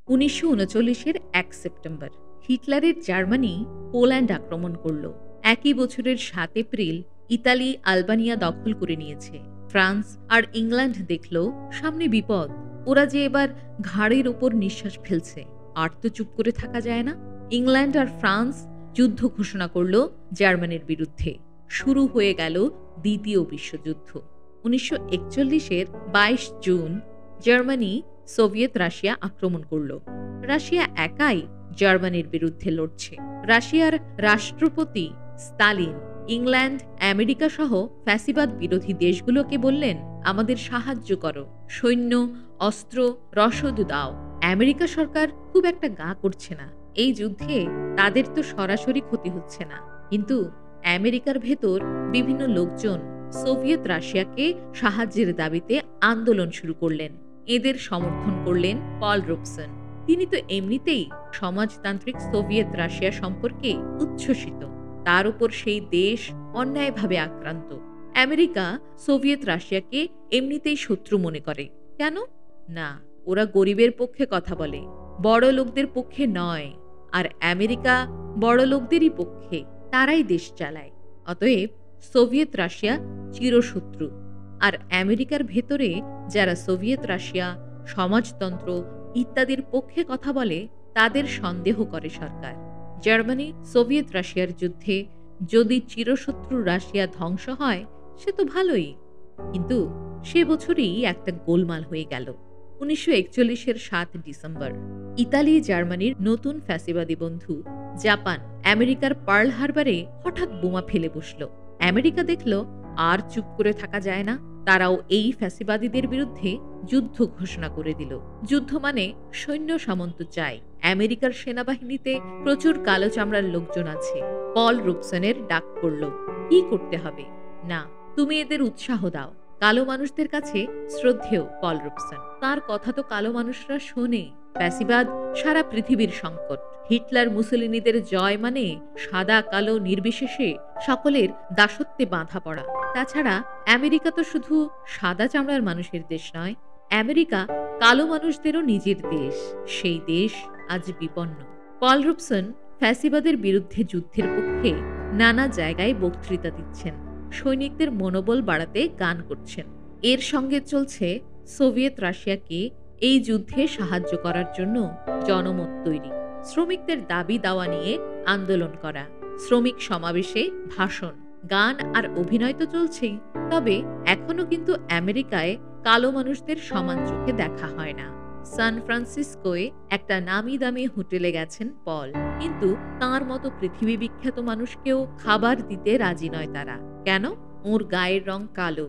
1939-এর 1 September হিটলারের Germany Poland আক্রমণ করল। একই বছরের 7 এপ্রিল ইতালি আলবানিয়া দখল করে নিয়েছে। ফ্রান্স আর ইংল্যান্ড দেখল সামনে বিপদ, ওরা যে এবার ঘাড়ের ওপর নিঃশ্বাস ফেলছে। আর তো চুপ করে থাকা যায় না। ইংল্যান্ড আর ফ্রান্স যুদ্ধ ঘোষণা করল জার্মানির বিরুদ্ধে। শুরু হয়ে গেল দ্বিতীয় বিশ্বযুদ্ধ। 1941-এর 22 জুন জার্মানি সোভিয়েত রাশিয়া আক্রমণ করল। রাশিয়া একাই জার্মানির বিরুদ্ধে লড়ছে। রাশিয়ার রাষ্ট্রপতি স্তালিন ইংল্যান্ড, আমেরিকা সহ ফ্যাসিবাদ বিরোধী দেশগুলোকে বললেন, আমাদের সাহায্য করো, সৈন্য, অস্ত্র, রসদ দাও। আমেরিকা সরকার খুব একটা গা করছে না। এই যুদ্ধে তাদের তো সরাসরি ক্ষতি হচ্ছে না, কিন্তু আমেরিকার ভেতর বিভিন্ন লোকজন সোভিয়েত রাশিয়াকে সাহায্যের দাবিতে আন্দোলন শুরু করলেন। এদের সমর্থন করলেন পল রোবসন। তিনি তো এমনিতেই সমাজতান্ত্রিক সোভিয়েত রাশিয়া সম্পর্কে উচ্ছ্বসিত। তার উপর সেই দেশ অন্যায়ভাবে আক্রান্ত। আমেরিকা সোভিয়েত রাশিয়াকে এমনিতেই শত্রু মনে করে। কেন? না, ওরা গরিবের পক্ষে কথা বলে, বড় লোকদের পক্ষে নয়। আর আমেরিকা বড় লোকদেরই পক্ষে, তারাই দেশ চালায়। অতএব সোভিয়েত রাশিয়া চিরশত্রু। আর আমেরিকার ভেতরে যারা সোভিয়েত রাশিয়া, সমাজতন্ত্র ইত্যাদির পক্ষে কথা বলে, তাদের সন্দেহ করে সরকার। জার্মানি সোভিয়েত রাশিয়ার যুদ্ধে যদি চিরশত্রু রাশিয়া ধ্বংস হয় সে তো ভালোই, কিন্তু সে বছরই একটা গোলমাল হয়ে গেল। 1941-এর 7 ডিসেম্বর ইতালি জার্মানির নতুন ফ্যাসিবাদী বন্ধু জাপান আমেরিকার পার্ল হারবারে হঠাৎ বোমা ফেলে বসল। আমেরিকা দেখল আর চুপ করে থাকা যায় না। তারাও এই ফ্যাসিবাদীদের বিরুদ্ধে যুদ্ধ ঘোষণা করে দিল। যুদ্ধ মানে সৈন্য সামন্ত চাই। আমেরিকার সেনাবাহিনীতে প্রচুর কালো চামড়ার লোকজন আছে। পল রোবসনের ডাক পড়ল, কি করতে হবে? না, তুমি এদের উৎসাহ দাও। কালো মানুষদের কাছে শ্রদ্ধেয় পল রোবসন। তার কথা তো কালো মানুষরা শোনে। ফ্যাসিবাদ সারা পৃথিবীর সংকট। হিটলার মুসলিনীদের জয় মানে সাদা কালো নির্বিশেষে সকলের দাসত্বে বাঁধা পড়া। তাছাড়া আমেরিকা তো শুধু সাদা চামড়ার মানুষের দেশ নয়, আমেরিকা কালো মানুষদেরও নিজের দেশ। সেই দেশ আজ বিপন্ন। পল রোবসন ফ্যাসিবাদের বিরুদ্ধে যুদ্ধের পক্ষে নানা জায়গায় বক্তৃতা দিচ্ছেন, সৈনিকদের মনোবল বাড়াতে গান করছেন। এর সঙ্গে চলছে সোভিয়েত রাশিয়াকে এই যুদ্ধে সাহায্য করার জন্য জনমত তৈরি, শ্রমিকদের দাবি দাওয়া নিয়ে আন্দোলন করা, শ্রমিক সমাবেশে ভাষণ, গান আর অভিনয় তো চলছেই। তবে এখনো কিন্তু আমেরিকায় কালো মানুষদের সমান চোখে দেখা হয় না। সান ফ্রান্সিসকোয় একটা নামি দামি হোটেলে গেছেন পল, কিন্তু তাঁর মতো পৃথিবী বিখ্যাত মানুষকেও খাবার দিতে রাজি নয় তারা। কেন? ওর গায়ের রং কালো।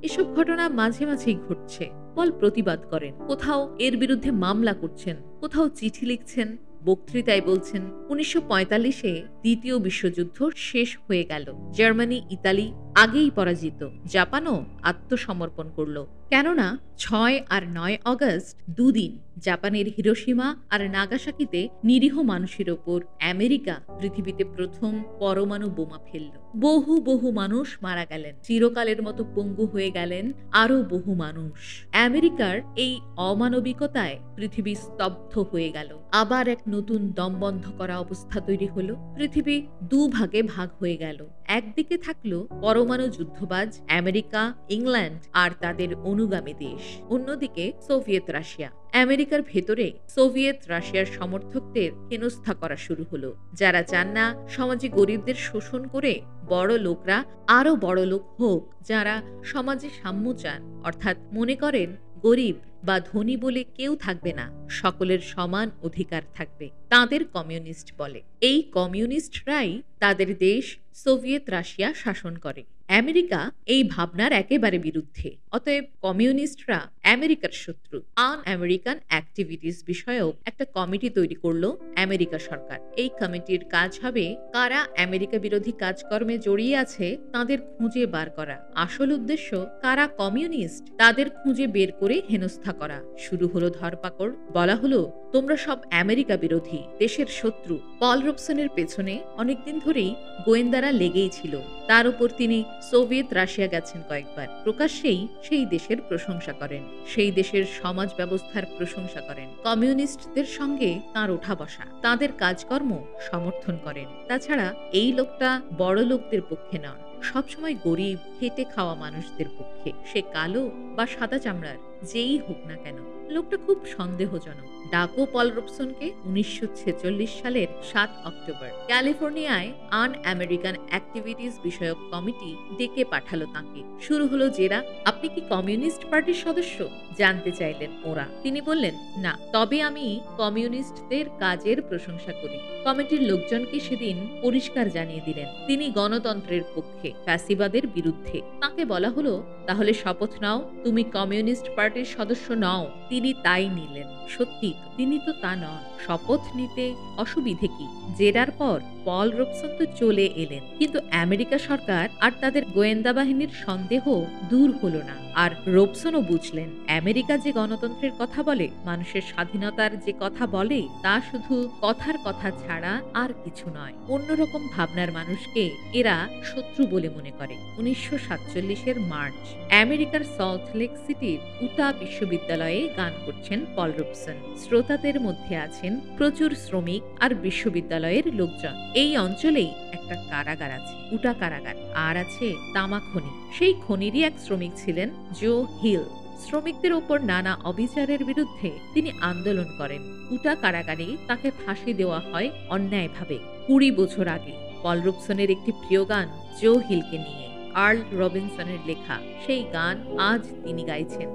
এসব ঘটনা মাঝে মাঝেই ঘটছে। পল প্রতিবাদ করেন, কোথাও এর বিরুদ্ধে মামলা করছেন, কোথাও চিঠি লিখছেন, বক্তৃতায় বলছেন 1945-এ দ্বিতীয় বিশ্বযুদ্ধ শেষ হয়ে গেল। জার্মানি, ইতালি আগেই পরাজিত। জাপানও আত্মসমর্পণ করল। কেননা 6 আর 9 অগস্ট দুদিন জাপানের হিরোশিমা আর নাগাসাকিতে নিরীহ মানুষের ওপর আমেরিকা পৃথিবীতে প্রথম পরমাণু বোমা ফেলল। বহু বহু মানুষ মারা গেলেন। চিরকালের মতো পঙ্গু হয়ে গেলেন আরো বহু মানুষ। আমেরিকার এই অমানবিকতায় পৃথিবী স্তব্ধ হয়ে গেল। আবার এক নতুন দম বন্ধ করা অবস্থা তৈরি হলো। পৃথিবী দুভাগে ভাগ হয়ে গেল। একদিকে থাকলো পরমাণু যুদ্ধবাজ আমেরিকা, ইংল্যান্ড আর তাদের অনুগামী দেশ। অন্যদিকে সোভিয়েত রাশিয়া। আমেরিকার ভেতরে সোভিয়েত রাশিয়ার সমর্থকদের হেনস্থা করা শুরু হলো। যারা চান না সমাজে গরিবদের শোষণ করে বড় লোকরা আরো বড় লোক হোক, যারা সমাজে সাম্য চান, অর্থাৎ মনে করেন গরিব বা ধনী বলে কেউ থাকবে না, সকলের সমান অধিকার থাকবে, তাদের কমিউনিস্ট বলে। এই কমিউনিস্টরাই তাদের দেশ সোভিয়েত রাশিয়া শাসন করে। আমেরিকা এই ভাবনার একেবারে বিরুদ্ধে। অতএব কমিউনিস্টরা আমেরিকার শত্রু। আন আমেরিকান অ্যাক্টিভিটিস বিষয়ক একটা কমিটি তৈরি করলো আমেরিকা সরকার। এই কমিটির কাজ হবে কারা আমেরিকা বিরোধী কাজকর্মে জড়িয়ে আছে তাদের খুঁজে বার করা। আসল উদ্দেশ্য কারা কমিউনিস্ট তাদের খুঁজে বের করে হেনস্থা করা। শুরু হলো ধরপাকড়। বলা হলো, তোমরা সব আমেরিকা বিরোধী, দেশের শত্রু। পল রোবসনের পেছনে অনেকদিন ধরেই গোয়েন্দারা লেগেই ছিল। তার উপর তিনি সোভিয়েত রাশিয়া গেছেন কয়েকবার। প্রকাশ্যেই সেই দেশের প্রশংসা করেন, সেই দেশের সমাজ ব্যবস্থার প্রশংসা করেন। কমিউনিস্টদের সঙ্গে তাঁর ওঠা বসা, তাঁদের কাজকর্ম সমর্থন করেন। তাছাড়া এই লোকটা বড় লোকদের পক্ষে নন, সবসময় গরিব খেটে খাওয়া মানুষদের পক্ষে, সে কালো বা সাদা চামড়ার যেই হোক না কেন। লোকটা খুব সন্দেহজনক। ডাকো পল রবসনকে 1946 সালের 7 অক্টোবর ক্যালিফোর্নিয়ায় আন আমেরিকান অ্যাক্টিভিটিস বিষয়ক কমিটি ডেকে পাঠালো তাঁকে। শুরু হলো জেরা। আপনি কি কমিউনিস্ট পার্টির সদস্য? জানতে চাইলেন ওরা। তিনি বললেন, না, তবে আমি কমিউনিস্টদের কাজের প্রশংসা করি। কমিটির লোকজনকে সেদিন পরিষ্কার জানিয়ে দিলেন তিনি গণতন্ত্রের পক্ষে, ফ্যাসিবাদের বিরুদ্ধে। তাকে বলা হলো, তাহলে শপথ নাও তুমি কমিউনিস্ট পার্টির সদস্য নও। তিনি তাই নিলেন। সত্যি তিনি তো তা নন। শপথ নিতে অসুবিধে কি? জেরার পর পল রবসন তো চলে এলেন, কিন্তু আমেরিকা সরকার আর তাদের গোয়েন্দা বাহিনীর সন্দেহ দূর হলো না। আর রবসনও বুঝলেন আমেরিকা যে গণতন্ত্রের কথা বলে, মানুষের স্বাধীনতার যে কথা বলে, তা শুধু কথার কথা ছাড়া আর কিছু নয়। অন্যরকম ভাবনার মানুষকে এরা শত্রু বলে মনে করে। 1947 মার্চ আমেরিকার সল্ট লেক সিটির উটা বিশ্ববিদ্যালয়ে গান করছেন পল রবসন। শ্রোতাদের মধ্যে আছেন প্রচুর শ্রমিক আর বিশ্ববিদ্যালয়ের লোকজন। এই অঞ্চলেই একটা কারাগার আছে, উটা কারাগার, আর আছে তামা খনি। সেই খনিরই এক শ্রমিক ছিলেন জো হিল। শ্রমিকদের ওপর নানা অবিচারের বিরুদ্ধে তিনি আন্দোলন করেন। উটা কারাগারে তাকে ফাঁসি দেওয়া হয় অন্যায়ভাবে। 20 বছর আগে পল রবসনের একটি প্রিয় গান জো হিলকে নিয়ে, আর্ল রবিনসনের লেখা, সেই গান আজ তিনি গাইছেন।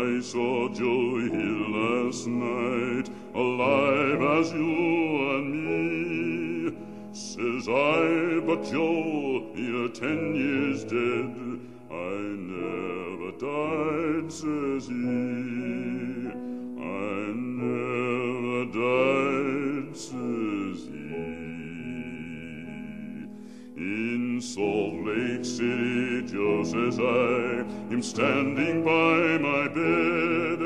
I saw Joe Hill last night, alive as you and me. Says I, but Joe, you're 10 years dead. I never died, says he. I never died, says he. In Salt Lake City, Joe says I am standing by my bed.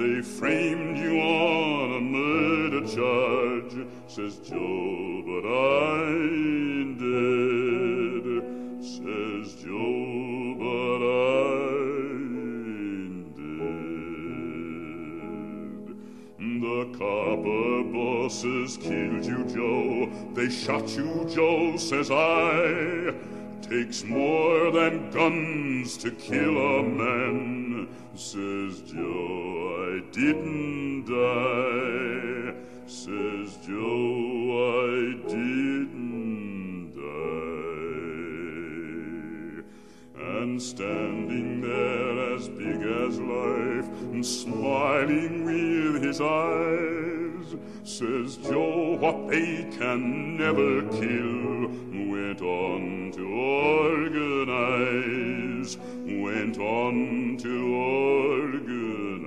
They framed you on a murder charge, says Joe, but I ain't dead, says Joe, but I ain't dead. The copper bosses killed you, Joe. They shot you, Joe, says I. Takes more than guns to kill a man, says Joe. I didn't die, says Joe. I didn't die. And standing there as big as life, and smiling with his eyes, says Joe, what they can never kill, went on to organize, went on to organize.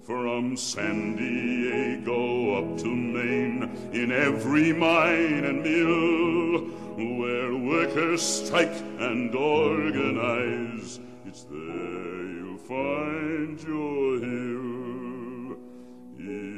From San Diego up to Maine, in every mine and mill, where workers strike and organize, it's there you'll find your hill.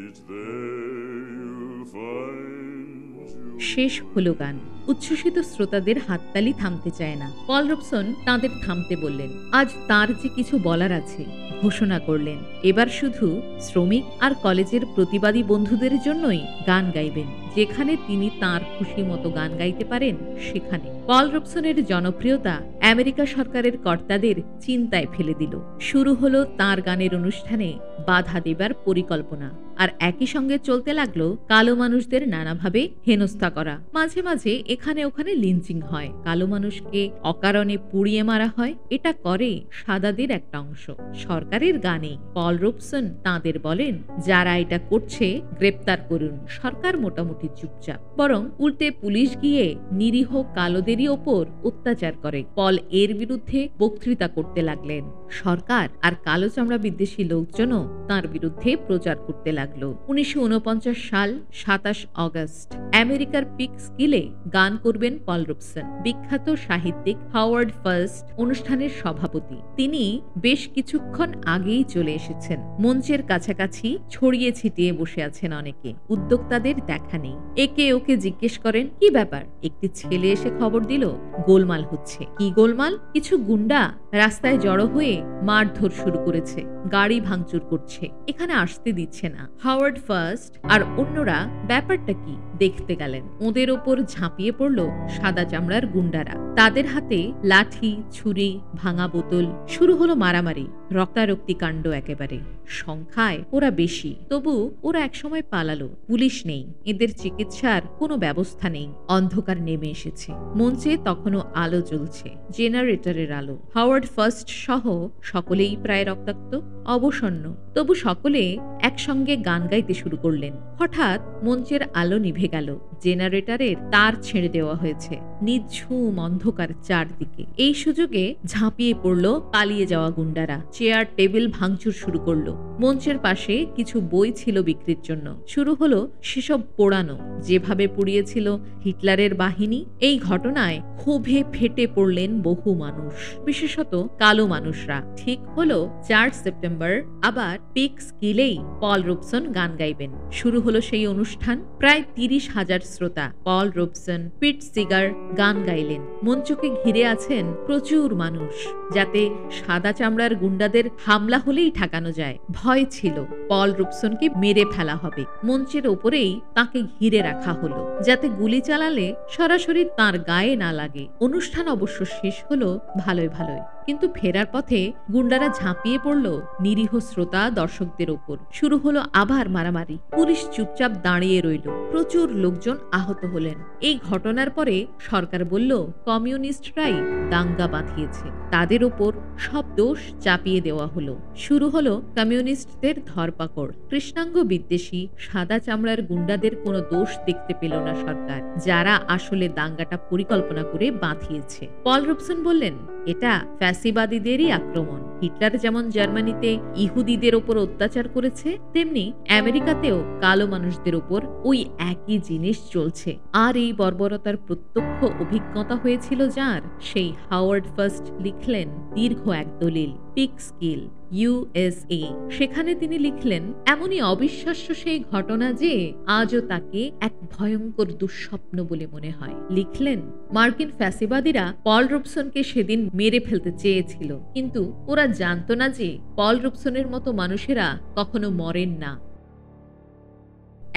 It's there you'll find your... শেষ হলো গান। উচ্ছ্বসিত শ্রোতাদের হাততালি থামতে চায় না। পল Robson তাঁদের থামতে বললেন। আজ তার যে কিছু বলার আছে, ঘোষণা করলেন এবার শুধু শ্রমিক আর কলেজের প্রতিবাদী বন্ধুদের জন্যই গান গাইবেন। যেখানে তিনি তাঁর খুশি মতো গান গাইতে পারেন সেখানে। পল রবসনের জনপ্রিয়তা আমেরিকা সরকারের কর্তাদের চিন্তায় ফেলে দিল। শুরু হলো তাঁর গানের অনুষ্ঠানে বাধা দেবার পরিকল্পনা। আর একই সঙ্গে চলতে লাগলো কালো মানুষদের নানাভাবে হেনস্থা করা। মাঝে মাঝে এখানে ওখানে লিঞ্চিং হয়, কালো মানুষকে অকারণে পুড়িয়ে মারা হয়। এটা করে সাদাদের একটা অংশ। সরকারের গানে পল রবসন তাঁদের বলেন, যারা এটা করছে গ্রেপ্তার করুন। সরকার মোটামুটি চুপচাপ, বরং উল্টে পুলিশ গিয়ে নিরীহ কালোদেরই ওপর অত্যাচার করে। পল এর বিরুদ্ধে বক্তৃতা করতে লাগলেন। সরকার আর কালো চামড়া বিদ্বেষী লোকজনও তাঁর বিরুদ্ধে প্রচার করতে লাগলেন। লাগলো। 1949 সাল 27 অগস্ট আমেরিকার পিক স্কিলে গান করবেন পল রবসন। বিখ্যাত সাহিত্যিক হাওয়ার্ড ফার্স্ট অনুষ্ঠানের সভাপতি। তিনি বেশ কিছুক্ষণ আগেই চলে এসেছেন। মঞ্চের কাছাকাছি ছড়িয়ে ছিটিয়ে বসে আছেন অনেকে। উদ্যোক্তাদের দেখা নেই। একে ওকে জিজ্ঞেস করেন, কি ব্যাপার? একটি ছেলে এসে খবর দিল গোলমাল হচ্ছে। কি গোলমাল? কিছু গুন্ডা রাস্তায় জড়ো হয়ে মারধর শুরু করেছে, গাড়ি ভাঙচুর করছে, এখানে আসতে দিচ্ছে না। হাওয়ার্ড ফার্স্ট আর অন্যরা ব্যাপারটা কি দেখতে গেলেন। ওদের ওপর ঝাঁপিয়ে পড়ল সাদা চামড়ার গুন্ডারা। তাদের হাতে লাঠি, ছুরি, ভাঙা বোতল। শুরু হলো মারামারি, রক্তারক্তি কাণ্ড। একেবারে সংখ্যায় ওরা বেশি, তবু ওরা একসময় পালালো। পুলিশ নেই, এদের চিকিৎসার কোনো ব্যবস্থা নেই। অন্ধকার নেমে এসেছে। মঞ্চে তখনও আলো জ্বলছে, জেনারেটরের আলো। হাওয়ার্ড ফার্স্ট সহ সকলেই প্রায় রক্তাক্ত, অবসন্ন, তবু সকলে একসঙ্গে গান গাইতে শুরু করলেন। হঠাৎ মঞ্চের আলো নিভে গেল। জেনারেটরের তার ছেড়ে দেওয়া হয়েছে। নিঝুম অন্ধকার চারদিকে। এই সুযোগে ঝাঁপিয়ে পড়ল পালিয়ে যাওয়া গুন্ডারা। চেয়ার টেবিল ভাঙচুর শুরু করলো। মঞ্চের পাশে কিছু বই ছিল বিক্রির জন্য। শুরু হলো সেসব পোড়ানো, যেভাবে পুড়িয়েছিল হিটলারের বাহিনী। এই ঘটনায় ক্ষোভে ফেটে পড়লেন বহু মানুষ, বিশেষত কালো মানুষরা। ঠিক হলো 4 সেপ্টেম্বর আবার পিক স্কিলেই পল রবসন গান গাইবেন। শুরু হলো সেই অনুষ্ঠান। প্রায় 30,000 শ্রোতা। পল রবসন, পিট সিগার গান গাইলেন। মঞ্চকে ঘিরে আছেন প্রচুর মানুষ, যাতে সাদা চামড়ার গুন্ডাদের হামলা হলেই ঠেকানো যায়। ভয় ছিল পল রবসনকে মেরে ফেলা হবে। মঞ্চের ওপরেই তাকে ঘিরে রাখা হলো, যাতে গুলি চালালে সরাসরি তার গায়ে না লাগে। অনুষ্ঠান অবশ্য শেষ হলো ভালোই ভালোই, কিন্তু ফেরার পথে গুন্ডারা ঝাঁপিয়ে পড়ল নিরীহ শ্রোতা দর্শকদের ওপর। শুরু হলো আবার মারামারি। পুলিশ চুপচাপ দাঁড়িয়ে রইল। প্রচুর লোকজন আহত হলেন। এই ঘটনার পরে সরকার বলল কমিউনিস্টরাই দাঙ্গা বাঁধিয়েছে, তাদের ওপর সব দোষ চাপিয়ে দেওয়া হলো। শুরু হলো কমিউনিস্টদের ধরপাকড়। কৃষ্ণাঙ্গ বিদ্বেষী সাদা চামড়ার গুন্ডাদের কোনো দোষ দেখতে পেল না সরকার, যারা আসলে দাঙ্গাটা পরিকল্পনা করে বাঁধিয়েছে। পল রবসন বললেন, এটা ফ্যাসিবাদীদেরই আক্রমণ। হিটলার যেমন জার্মানিতে ইহুদিদের ওপর অত্যাচার করেছে, তেমনি আমেরিকাতেও কালো মানুষদের ওপর ওই একই জিনিস চলছে। আর এই বর্বরতার প্রত্যক্ষ অভিজ্ঞতা হয়েছিল যার, সেই হাওয়ার্ড ফার্স্ট লিখলেন দীর্ঘ এক দলিল, পিক স্কিল, USA। সেখানে তিনি লিখলেন, এমনই অবিশ্বাস্য সেই ঘটনা যে আজও তাকে এক ভয়ঙ্কর দুঃস্বপ্ন বলে মনে হয়। লিখলেন, মার্কিন ফ্যাসিবাদীরা পল রবসনকে সেদিন মেরে ফেলতে চেয়েছিল, কিন্তু ওরা জানতো না যে পল রবসনের মতো মানুষেরা কখনো মরেন না।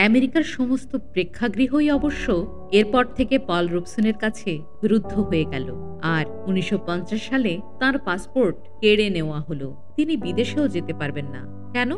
আমেরিকার সমস্ত প্রেক্ষাগৃহই অবশ্য এরপর থেকে পল রবসনের কাছে রুদ্ধ হয়ে গেল। আর 1950 সালে তার পাসপোর্ট কেড়ে নেওয়া হলো। তিনি বিদেশেও যেতে পারবেন না। কেন?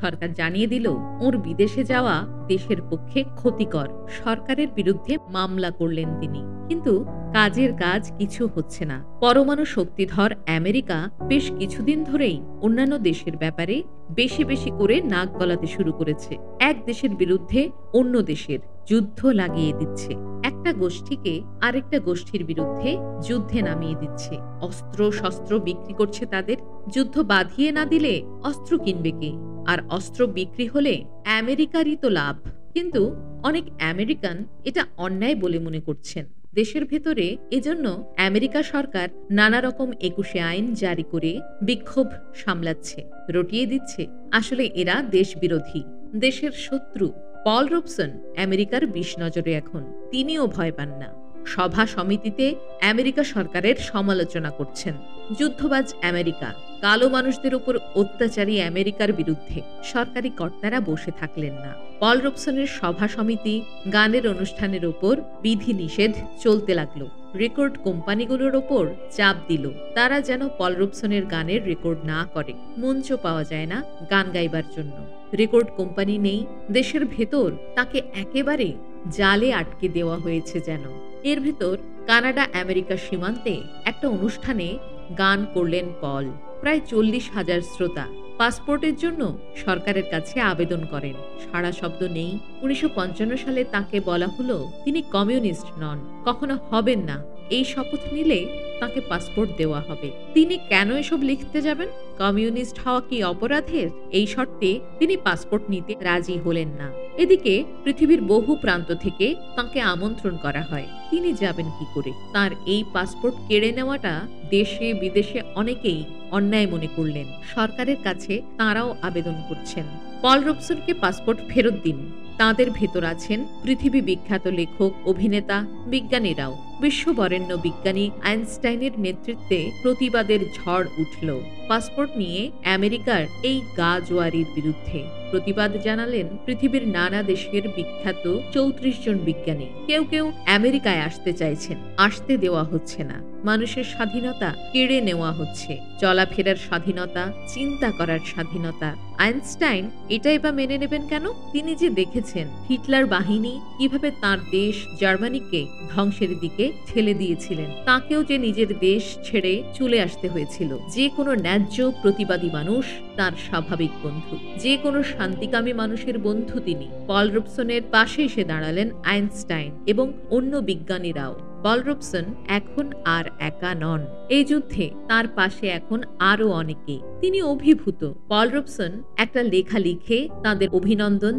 সরকার জানিয়ে দিল ওর বিদেশে যাওয়া দেশের পক্ষে ক্ষতিকর। সরকারের বিরুদ্ধে মামলা করলেন তিনি, কিন্তু কাজের কাজ কিছু হচ্ছে না। পরমাণু শক্তিধর আমেরিকা বেশ কিছুদিন ধরেই অন্যান্য দেশের ব্যাপারে বেশি বেশি করে নাক গলাতে শুরু করেছে। এক দেশের বিরুদ্ধে অন্য দেশের যুদ্ধ লাগিয়ে দিচ্ছে। একটা গোষ্ঠীকে আরেকটা গোষ্ঠীর বিরুদ্ধে যুদ্ধে নামিয়ে দিচ্ছে। অস্ত্র শস্ত্র বিক্রি করছে তাদের। যুদ্ধ বাঁধিয়ে না দিলে অস্ত্র কিনবে কে? আর অস্ত্র বিক্রি হলে আমেরিকারই তো লাভ। কিন্তু অনেক আমেরিকান এটা অন্যায় বলে মনে করছেন। দেশের ভেতরে এজন্য আমেরিকা সরকার নানা রকম 21 আইন জারি করে বিক্ষোভ সামলাচ্ছে, রটিয়ে দিচ্ছে। আসলে এরা দেশ বিরোধী, দেশের শত্রু। পল রবসন আমেরিকার 20 নজরে এখন। তিনিও ভয় পান না। সভা সমিতিতে আমেরিকা সরকারের সমালোচনা করছেন। যুদ্ধবাজ আমেরিকা, কালো মানুষদের উপর অত্যাচারী আমেরিকার বিরুদ্ধে সরকারি কর্তারা বসে থাকলেন না। পল রবসনের সভা সমিতি গানের অনুষ্ঠানের ওপর বিধি নিষেধ চলতে লাগলো। রেকর্ড কোম্পানিগুলোর ওপর চাপ দিল, তারা যেন পল রবসনের গানের রেকর্ড না করে। মঞ্চ পাওয়া যায় না গান গাইবার জন্য। রেকর্ড কোম্পানি নেই। দেশের ভেতর তাকে একেবারে জালে আটকে দেওয়া হয়েছে যেন। এর ভেতর কানাডা আমেরিকা সীমান্তে একটা অনুষ্ঠানে গান করলেন পল। প্রায় 40,000 শ্রোতা। পাসপোর্টের জন্য সরকারের কাছে আবেদন করেন। সাড়া শব্দ নেই। 1955 সালে তাকে বলা হলো তিনি কমিউনিস্ট নন, কখনো হবেন না। এই শপথ নিলে তাকে পাসপোর্ট দেওয়া হবে। তিনি কেন এসব লিখতে যাবেন? কমিউনিস্ট হওয়া কি অপরাধের? এই শর্তে তিনি পাসপোর্ট নিতে রাজি হলেন না। এদিকে পৃথিবীর বহু প্রান্ত থেকে তাকে আমন্ত্রণ করা হয়। তিনি যাবেন কি করে? তার এই পাসপোর্ট কেড়ে নেওয়াটা দেশে বিদেশে অনেকেই অন্যায় মনে করলেন। সরকারের কাছে তাঁরাও আবেদন করছেন, পল রবসনকে পাসপোর্ট ফেরত দিন। তাঁদের ভেতর আছেন পৃথিবী বিখ্যাত লেখক, অভিনেতা, বিজ্ঞানীরাও। বিশ্ববরেণ্য বিজ্ঞানী আইনস্টাইনের নেতৃত্বে প্রতিবাদের ঝড় উঠল পাসপোর্ট নিয়ে আমেরিকার এই গা জোয়ারির বিরুদ্ধে। প্রতিবাদ জানালেন পৃথিবীর নানা দেশের বিখ্যাত 34 জন বিজ্ঞানী। কেউ কেউ আমেরিকায় আসতে চাইছেন, আসতে দেওয়া হচ্ছে না। মানুষের স্বাধীনতা কেড়ে নেওয়া হচ্ছে, চলাফেরার স্বাধীনতা, চিন্তা করার স্বাধীনতা। আইনস্টাইন এটাই বা মেনে নেবেন কেন? তিনি যে দেখেছেন হিটলার বাহিনী কিভাবে তার দেশ জার্মানিকে ধ্বংসের দিকে ঠেলে দিয়েছিলেন, তাকেও যে নিজের দেশ ছেড়ে চলে আসতে হয়েছিল। যে কোনো ন্যায্য প্রতিবাদী মানুষ তার স্বাভাবিক বন্ধু, যে কোনো শান্তিকামী মানুষের বন্ধু তিনি। পল রবসনের পাশে এসে দাঁড়ালেন আইনস্টাইন এবং অন্য বিজ্ঞানীরাও। পল রবসন এখন আর একা নন। এই যুদ্ধে তার পাশে এখন আরো অনেকে। তিনি অভিভূত। পল রবসন একটা লেখা লিখে তাদের অভিনন্দন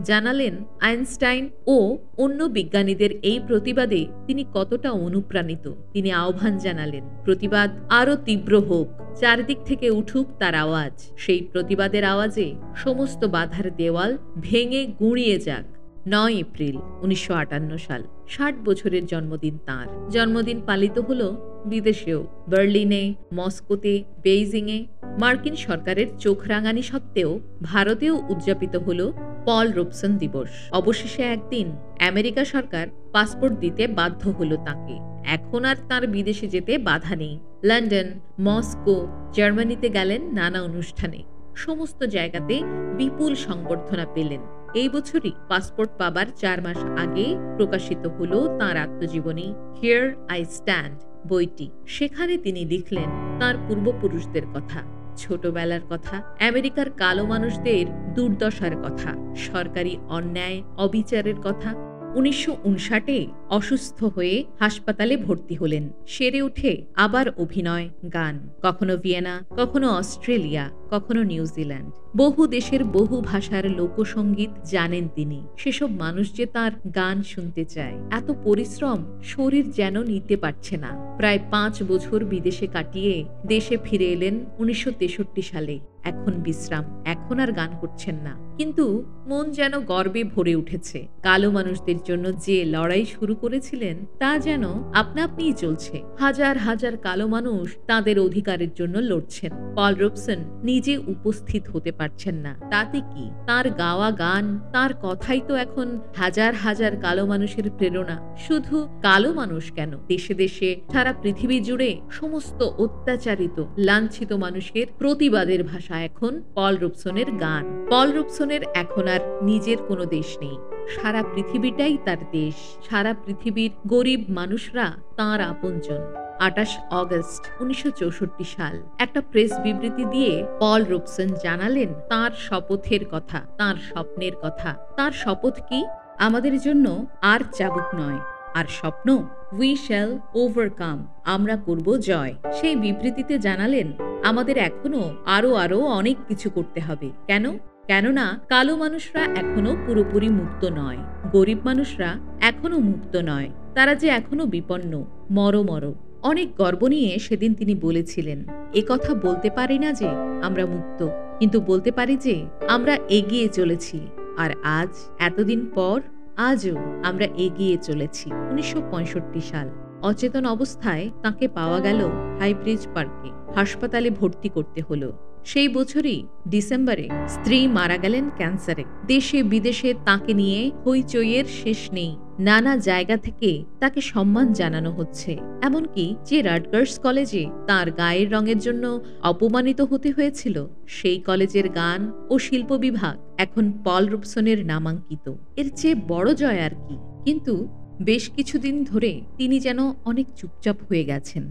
জানালেন আইনস্টাইন ও অন্য বিজ্ঞানীদের এই প্রতিবাদে তিনি কতটা অনুপ্রাণিত। তিনি আহ্বান জানালেন প্রতিবাদ আরো তীব্র হোক, চারদিক থেকে উঠুক তার আওয়াজ। সেই প্রতিবাদের আওয়াজে সমস্ত বাধার দেওয়াল ভেঙে গুঁড়িয়ে যাক। 9 এপ্রিল 1958 সাল, 60 বছরের জন্মদিন তাঁর। জন্মদিন পালিত হলো বিদেশেও, বার্লিনে, মস্কোতে, বেইজিংয়ে। মার্কিন সরকারের চোখ রাঙানি সত্ত্বেও ভারতেও উদযাপিত হলো পল রবসন দিবস। অবশেষে একদিন আমেরিকা সরকার পাসপোর্ট দিতে বাধ্য হলো তাকে। এখন আর তার বিদেশে যেতে বাধা নেই। লন্ডন, মস্কো, জার্মানিতে গেলেন নানা অনুষ্ঠানে। সমস্ত জায়গাতে বিপুল সংবর্ধনা পেলেন। এই বছরই পাসপোর্ট পাবার 4 মাস আগে প্রকাশিত হলো তাঁর আত্মজীবনী হিয়ার আই স্ট্যান্ড বইটি। সেখানে তিনি লিখলেন তাঁর পূর্বপুরুষদের কথা, ছোটবেলার কথা, আমেরিকার কালো মানুষদের দুর্দশার কথা, সরকারি অন্যায় অবিচারের কথা। 1959 অসুস্থ হয়ে হাসপাতালে ভর্তি হলেন। সেরে উঠে আবার অভিনয়, গান, কখনো ভিয়েনা, কখনো অস্ট্রেলিয়া, কখনো নিউজিল্যান্ড। বহু দেশের বহু ভাষার লোকসঙ্গীত জানেন তিনি। সেসব মানুষ যে তার গান শুনতে চায়। এত পরিশ্রম শরীর যেন নিতে পারছে না। প্রায় 5 বছর বিদেশে কাটিয়ে দেশে ফিরে এলেন 1963 সালে। এখন বিশ্রাম, এখন আর গান করছেন না। কিন্তু মন যেন গর্বে ভরে উঠেছে। কালো মানুষদের জন্য যে লড়াই শুরু করেছিলেন তা যেন আপনা আপনিই চলছে। হাজার হাজার কালো মানুষ তাদের অধিকারের জন্য লড়ছেন। পল রবসন নিজে উপস্থিত হতে পারছেন না, তাতে কি? তার গাওয়া গান, তার কথাই তো এখন হাজার হাজার কালো মানুষের প্রেরণা। শুধু কালো মানুষ কেন, দেশে দেশে সারা পৃথিবী জুড়ে সমস্ত অত্যাচারিত, লাঞ্ছিত মানুষের প্রতিবাদের ভাষা এখন পল রবসনের গান। পল রবসনের এখন আর নিজের কোনো দেশ নেই। সারা পৃথিবীটাই তার দেশ। সারা পৃথিবীর গরিব মানুষরা তাঁর আপনজন। 28 অগস্ট 1964 সাল একটা প্রেস বিবৃতি দিয়ে পল রবসন জানালেন তাঁর শপথের কথা, তাঁর স্বপ্নের কথা। তাঁর শপথ কি? আমাদের জন্য আর চাবুক নয়, আর স্বপ্ন, উই শ্যাল ওভারকাম, আমরা করব জয়। সেই বিবৃতিতে জানালেন আমাদের এখনো আরো অনেক কিছু করতে হবে। কেননা কালো মানুষরা এখনো পুরোপুরি মুক্ত নয়, গরিব মানুষরা এখনো মুক্ত নয়, তারা যে এখনো বিপন্ন, মর। অনেক গর্ব নিয়ে সেদিন তিনি বলেছিলেন, কথা বলতে পারি না যে আমরা মুক্ত, কিন্তু বলতে পারি যে আমরা এগিয়ে চলেছি। আর আজ, এতদিন পর, আজও আমরা এগিয়ে চলেছি। 1965 সাল, অচেতন অবস্থায় তাকে পাওয়া গেল হাইব্রিজ পার্কে। হাসপাতালে ভর্তি করতে হলো। সেই বছরই ডিসেম্বরে স্ত্রী মারা গেলেন ক্যান্সারে। দেশে বিদেশে তাকে নিয়ে হইচইয়ের শেষ নেই। নানা জায়গা থেকে তাকে সম্মান জানানো হচ্ছে। এমনকি যে রাটগার্স কলেজে তার গায়ের রঙের জন্য অপমানিত হতে হয়েছিল, সেই কলেজের গান ও শিল্প বিভাগ এখন পল রবসনের নামাঙ্কিত। এর চেয়ে বড় জয় আর কি? কিন্তু বেশ কিছুদিন ধরে তিনি যেন অনেক চুপচাপ হয়ে গেছেন।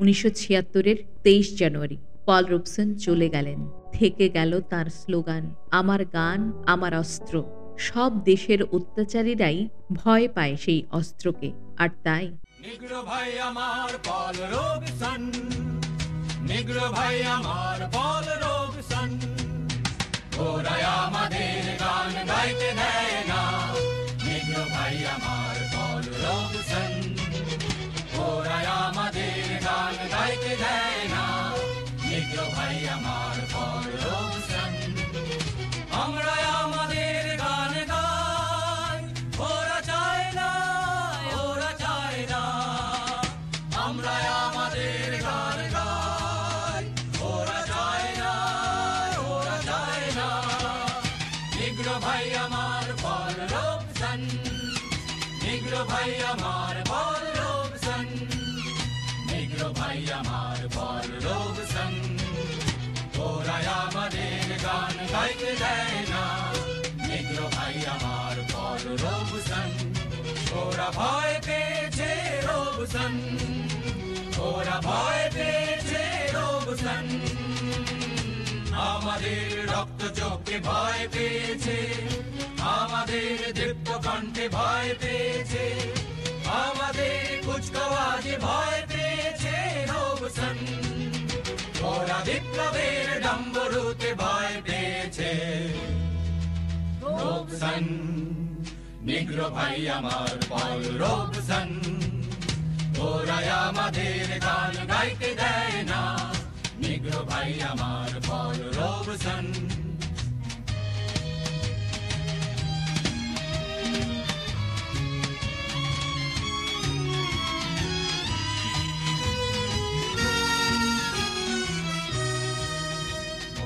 1976 23 জানুয়ারি পল রবসন চলে গেলেন। থেকে গেল তার স্লোগান, আমার গান আমার অস্ত্র। সব দেশের অত্যাচারীরাই ভয় পায় সেই অস্ত্রকে, আর তাই নিগ্রো ভাই আমার পল রবসন, নিগ্রো ভাই আমার পল রবসন, ওরা আমাদের গান গাইতে দেয় না। নিগ্রো ভাই আমার পল রবসন, ওরা আমাদের গান গাইতে দেয় না। নিগ্রো ভাই আমার পল রবসন, আমরা আমাদের গান গাই, ওরা চায় না, ওরা চায় না। আমরা আমাদের গান গাই, ওরা চায় না, ওরা চায় না। নিগ্রো ভাই আমার পল রবসন, নিগ্রো ভাই আমার পল রবসন, নিগ্রো ভাই আমার পল রবসন, ওরা আমাদের গান গাইতে দেয় না। নিগ্রো ভাই আমার পল রবসন, ওরা ভয় পেয়েছে রবসন, ওরা ভয় পেয়েছে রবসন। আমাদের রক্ত চোখে ভয় পেয়েছে, আমাদের দীপ্ত কণ্ঠে ভয় পেয়েছে, আমাদের কুচকাওয়াজে ভয় পেয়েছে রবসন। ওরা বিপ্লবের ডম্বরুতে ভয় পেয়েছে রবসন। নিগ্রো ভাই আমার পল রবসন, ওরা আমাদের গান গাইতে দেয় না। নিগ্রো ভাই আমার পল রবসন।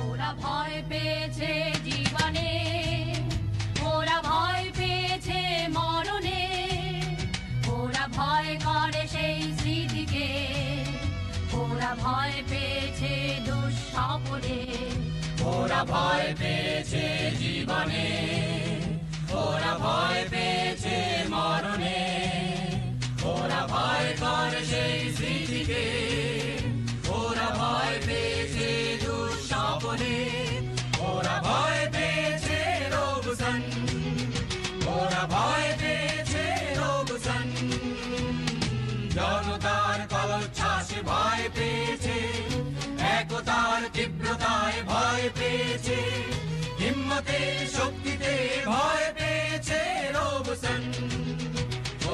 ওরা ভয় পেয়েছে জীবনে, ওরা ভয় পেয়েছে মরণে, ওরা ভয় করে সেই স্মৃতিকে, ওরা ভয় পেয়েছে দুঃস্বপ্নে। ওরা ভয় পেয়েছে জীবনে, ওরা ভয় পেয়েছে মরণে, ওরা ভয় করে সেই স্মৃতিকে, ওরা ভয় পেয়েছে দুঃস্বপ্নে। ওরা ভয় পেয়েছে রবসন, ওরা ভয় পেয়েছে রবসন। জনতার কলোচ্ছ্বাসে ভয় পেয়েছে, একতার তীব্রতায় ভয় পেয়েছে, হিম্মতের শক্তিতে ভয় পেয়েছে রবসন।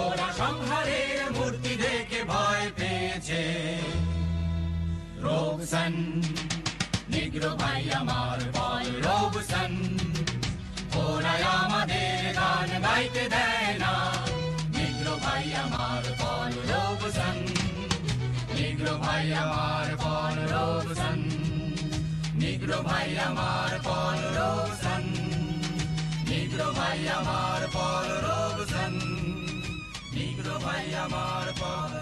ওরা সংহারের মূর্তি দেখে ভয় পেয়েছে রবসন। নিগ্রো ভাই আমার পল রবসন, ওরা আমাদের গান গাইতে দেয় না। নিগ্রো ভাই আমার পল রবসন, নিগ্রো ভাই আমার পল রবসন, নিগ্রো ভাই আমার পল রবসন, নিগ্রো ভাই আমার পল রবসন, নিগ্রো ভাই আমার পল